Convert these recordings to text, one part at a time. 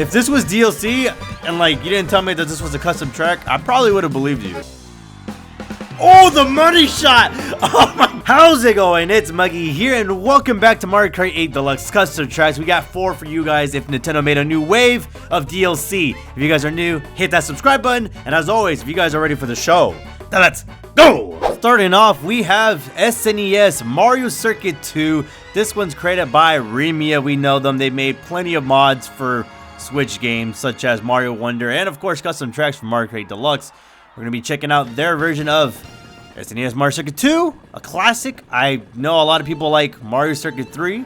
If this was DLC and like you didn't tell me that this was a custom track, I probably would have believed you. Oh, the money shot! Oh my! How's it going? It's Muggy here, and welcome back to Mario Kart 8 Deluxe custom tracks. We got 4 for you guys if Nintendo made a new wave of DLC. If you guys are new, hit that subscribe button, and as always, if you guys are ready for the show, then let's go! Starting off, we have SNES Mario Circuit 2. This one's created by Rimea. We know them. They made plenty of mods for Switch games such as Mario Wonder and of course custom tracks for Mario Kart 8 Deluxe. We're going to be checking out their version of SNES Mario Circuit 2, a classic. I know a lot of people like Mario Circuit 3.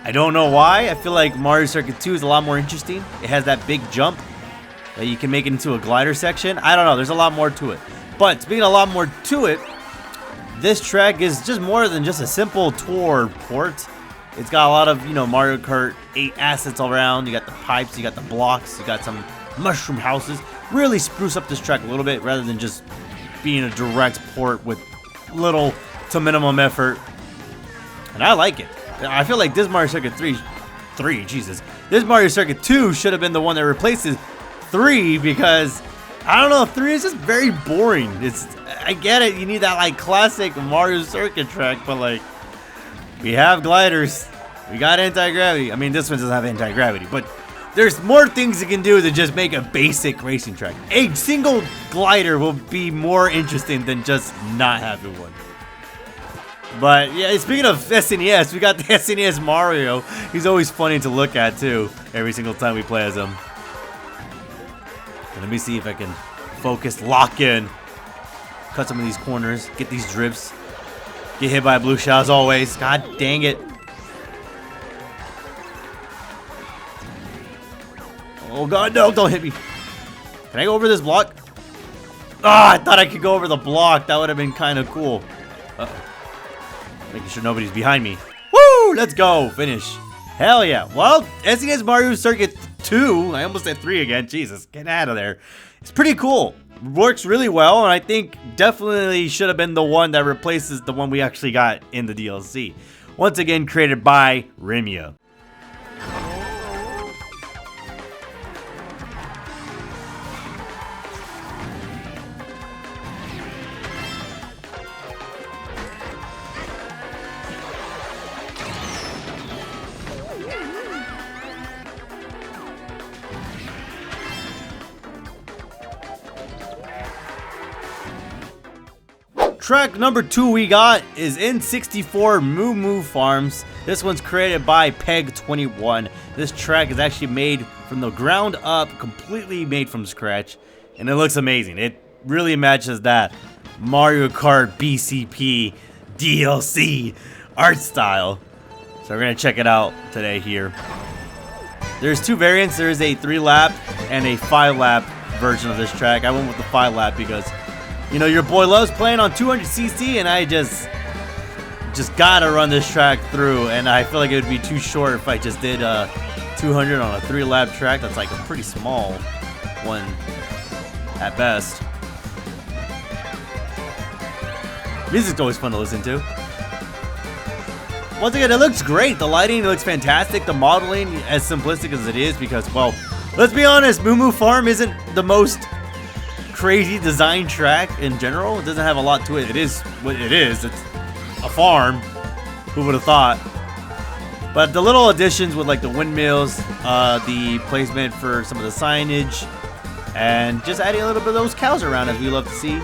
I don't know why. I feel like Mario Circuit 2 is a lot more interesting. It has that big jump that you can make it into a glider section. I don't know. There's a lot more to it. But speaking of a lot more to it, this track is just more than just a simple tour port. It's got a lot of, Mario Kart 8 assets all around. You got the pipes, you got the blocks, you got some mushroom houses. Really spruce up this track a little bit rather than just being a direct port with little to minimum effort. And I like it. I feel like this Mario Circuit 3, Jesus. This Mario Circuit 2 should have been the one that replaces 3 because, I don't know, 3 is just very boring. I get it, you need that like classic Mario Circuit track, but like, we have gliders. We got anti-gravity. I mean, this one doesn't have anti-gravity, but there's more things you can do than just make a basic racing track. A single glider will be more interesting than just not having one. But yeah, speaking of SNES, we got the SNES Mario. He's always funny to look at too, every single time we play as him. And let me see if I can focus, lock in, cut some of these corners, get these drifts. Get hit by a blue shell as always. God dang it. Oh god, no, don't hit me. Can I go over this block? Ah, I thought I could go over the block. That would have been kind of cool. Making sure nobody's behind me. Woo! Let's go. Finish. Hell yeah. Well, SNES Mario Circuit 2. I almost said 3 again. Jesus, get out of there. It's pretty cool. Works really well, and I think definitely should have been the one that replaces the one we actually got in the DLC. Once again, created by Rimea. Track number 2 we got is N64 Moo Moo Farms. This one's created by Peg21. This track is actually made from the ground up, completely made from scratch, and it looks amazing. It really matches that Mario Kart BCP DLC art style. So we're gonna check it out today here. There's 2 variants. There's a 3-lap and a 5-lap version of this track. I went with the 5-lap because your boy loves playing on 200cc, and I just gotta run this track through, and I feel like it would be too short if I just did 200 on a 3-lap track. That's like a pretty small one at best. Music's always fun to listen to. Once again, it looks great. The lighting looks fantastic. The modeling, as simplistic as it is, because, well, let's be honest, Moo Moo Farm isn't the most crazy design track in general. It doesn't have a lot to it. It is what it is. It's a farm. Who would have thought? But the little additions with like the windmills, the placement for some of the signage, and just adding a little bit of those cows around, as we love to see.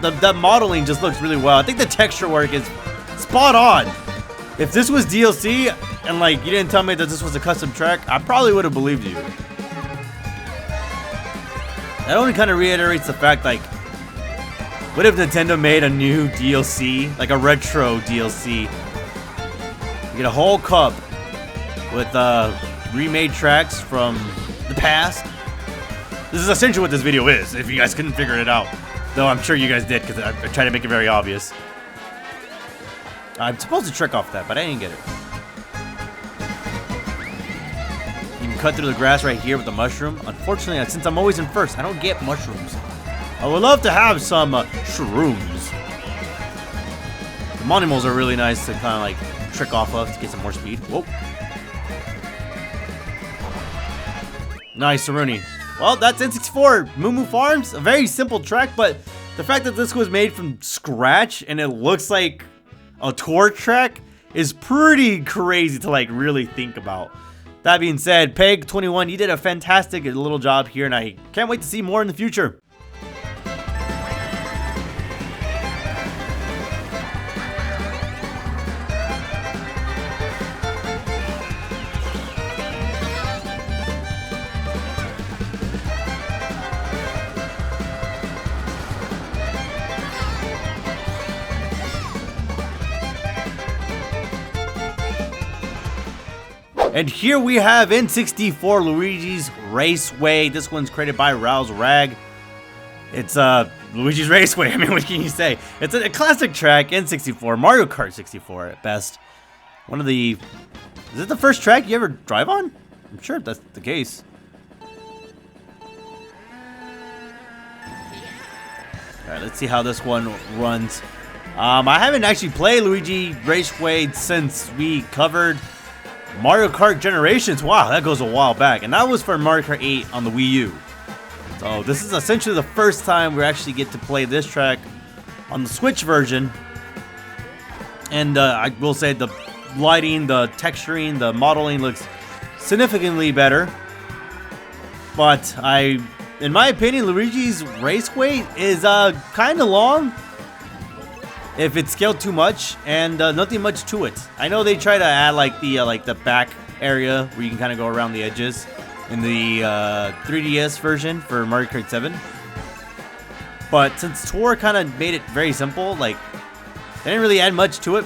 The modeling just looks really well. I think the texture work is spot on. If this was DLC and like you didn't tell me that this was a custom track, I probably would have believed you. That only kind of reiterates the fact, like, what if Nintendo made a new DLC, like a retro DLC? You get a whole cup with remade tracks from the past. This is essentially what this video is, if you guys couldn't figure it out. Though I'm sure you guys did, because I tried to make it very obvious. I'm supposed to trick off that, but I didn't get it. Cut through the grass right here with the mushroom. Unfortunately, since I'm always in first, I don't get mushrooms. I would love to have some shrooms. The Monimals are really nice to kind of like trick off of to get some more speed. Whoa. Nice, Rooney. Well, that's N64 Moo Moo Farms. A very simple track, but the fact that this was made from scratch and it looks like a tour track is pretty crazy to like really think about. That being said, Peg21, you did a fantastic little job here, and I can't wait to see more in the future. And here we have N64 Luigi's Raceway. This one's created by ralsrags. It's Luigi's Raceway. I mean, what can you say? It's a classic track, N64, Mario Kart 64 at best. One of the... Is it the first track you ever drive on? I'm sure that's the case. Alright, let's see how this one runs. I haven't actually played Luigi Raceway since we covered Mario Kart Generations. Wow, that goes a while back. And that was for Mario Kart 8 on the Wii U. So this is essentially the first time we actually get to play this track on the Switch version. And I will say the lighting, the texturing, the modeling looks significantly better. But in my opinion, Luigi's Raceway is kind of long if it's scaled too much, and nothing much to it. I know they try to add like the back area where you can kind of go around the edges in the 3DS version for Mario Kart 7. But since Tour kind of made it very simple, like they didn't really add much to it.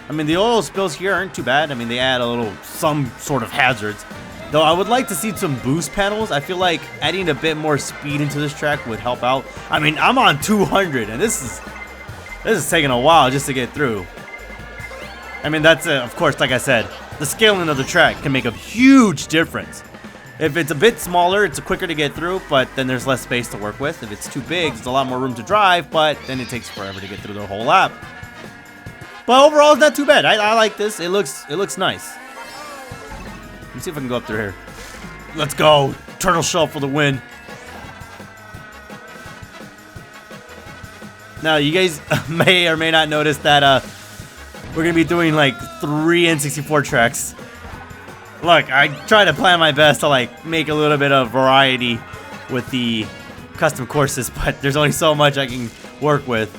I mean, the oil spills here aren't too bad. I mean, they add some sort of hazards. Though I would like to see some boost panels. I feel like adding a bit more speed into this track would help out. I mean, I'm on 200, and this is taking a while just to get through. I mean, that's, of course, like I said, the scaling of the track can make a huge difference. If it's a bit smaller, it's quicker to get through, but then there's less space to work with. If it's too big, there's a lot more room to drive, but then it takes forever to get through the whole lap. But overall, it's not too bad. I like this. It looks nice. Let me see if I can go up through here. Let's go. Turtle shell for the win. Now, you guys may or may not notice that we're going to be doing like 3 N64 tracks. Look, I try to plan my best to like make a little bit of variety with the custom courses, but there's only so much I can work with.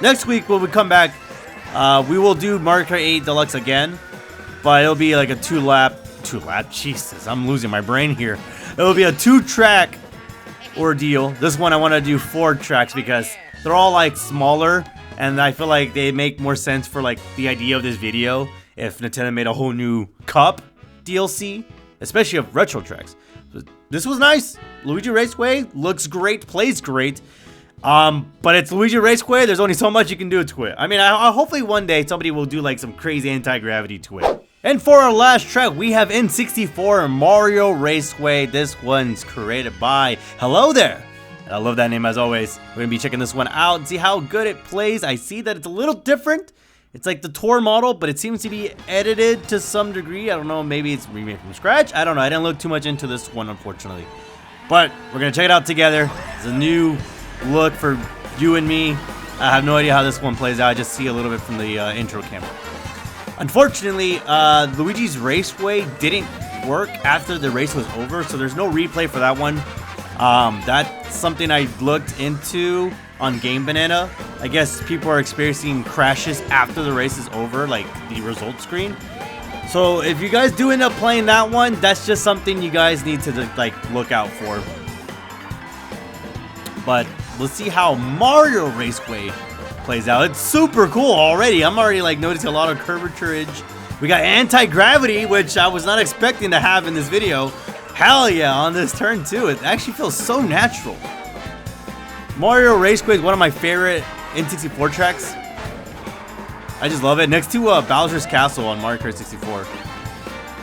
Next week, when we come back, we will do Mario Kart 8 Deluxe again, but it'll be like a 2-lap, Jesus, I'm losing my brain here. It'll be a 2-track ordeal. This one I want to do 4 tracks because they're all like smaller, and I feel like they make more sense for like the idea of this video if Nintendo made a whole new Cup DLC, especially of retro tracks. This was nice. Luigi Raceway looks great, plays great. But it's Luigi Raceway. There's only so much you can do to it. I mean, hopefully one day somebody will do like some crazy anti-gravity to it. And for our last track, we have N64 Mario Raceway. This one's created by Hello There. I love that name as always. We're going to be checking this one out and see how good it plays. I see that it's a little different. It's like the tour model, but it seems to be edited to some degree. I don't know, maybe it's remade from scratch. I don't know. I didn't look too much into this one, unfortunately. But we're going to check it out together. It's a new look for you and me. I have no idea how this one plays out. I just see a little bit from the intro camera. Unfortunately, Luigi's Raceway didn't work after the race was over, so there's no replay for that one. That's something I looked into on Game Banana. I guess people are experiencing crashes after the race is over, like the result screen. So if you guys do end up playing that one, that's just something you guys need to like look out for. But let's see how Mario Raceway plays out. It's super cool already. I'm already like noticing a lot of curvaturage. We got anti-gravity, which I was not expecting to have in this video. Hell yeah, on this turn too. It actually feels so natural. Mario Raceway is one of my favorite N64 tracks. I just love it. Next to Bowser's Castle on Mario Kart 64.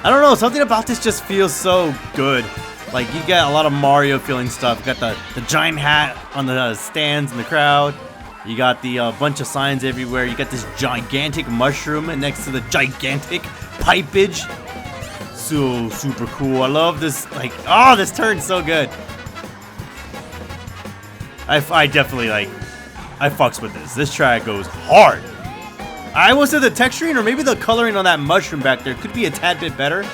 I don't know, something about this just feels so good. Like, you got a lot of Mario feeling stuff. You got the giant hat on the stands in the crowd. You got the bunch of signs everywhere. You got this gigantic mushroom next to the gigantic pipage. So super cool. I love this, like, oh, this turn's so good. I definitely, like, I fucks with this. This track goes hard. I will say the texturing or maybe the coloring on that mushroom back there could be a tad bit better.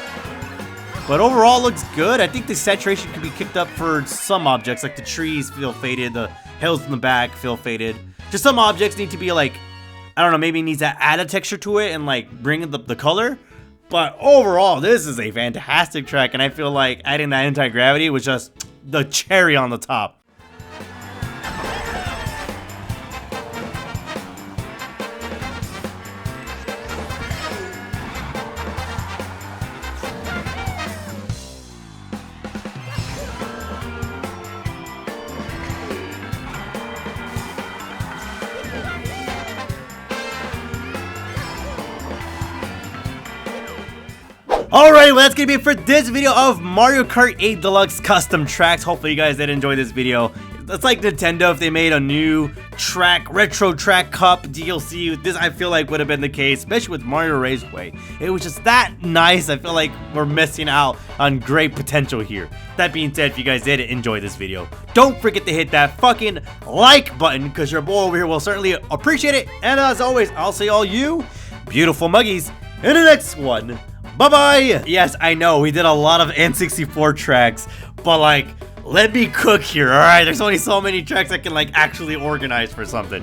But overall looks good. I think the saturation could be kicked up for some objects, like the trees feel faded, the hills in the back feel faded. Just some objects need to be like, I don't know, maybe it needs to add a texture to it and like bring in the color. But overall, this is a fantastic track, and I feel like adding that anti-gravity was just the cherry on the top. Alright, well that's gonna be it for this video of Mario Kart 8 Deluxe Custom Tracks. Hopefully you guys did enjoy this video. It's like Nintendo if they made a new track, retro track cup DLC. This I feel like would have been the case, especially with Mario Raceway. It was just that nice. I feel like we're missing out on great potential here. That being said, if you guys did enjoy this video, don't forget to hit that fucking like button, because your boy over here will certainly appreciate it. And as always, I'll see all you beautiful muggies in the next one. Bye-bye! Yes, I know, we did a lot of N64 tracks, but like, let me cook here, alright? There's only so many tracks I can like actually organize for something.